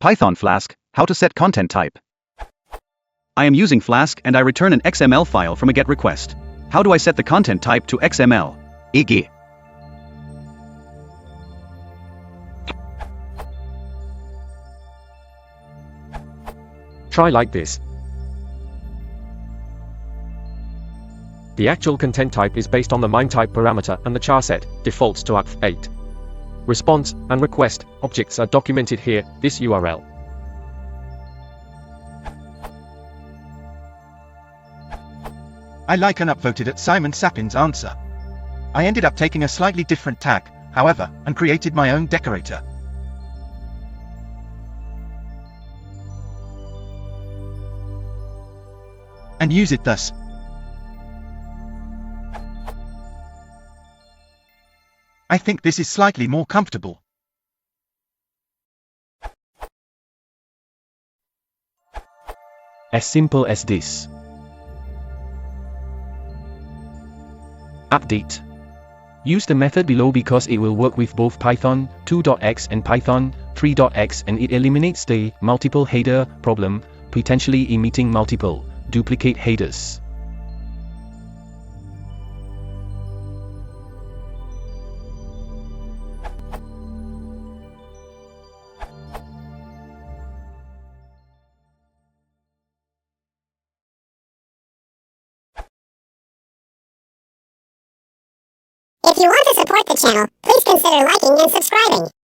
Python Flask, how to set content type. I am using Flask and I return an XML file from a GET request. How do I set the content type to XML? e.g. Try like this. The actual content type is based on the MIME type parameter and the char set defaults to UTF-8. Response and request objects are documented here, this URL. I like and upvoted at Simon Sapin's answer. I ended up taking a slightly different tack, however, and created my own decorator. And use it thus. I think this is slightly more comfortable. As simple as this. Update. Use the method below because it will work with both Python 2.x and Python 3.x and it eliminates the multiple header problem, potentially emitting multiple duplicate headers. If you want to support the channel, please consider liking and subscribing.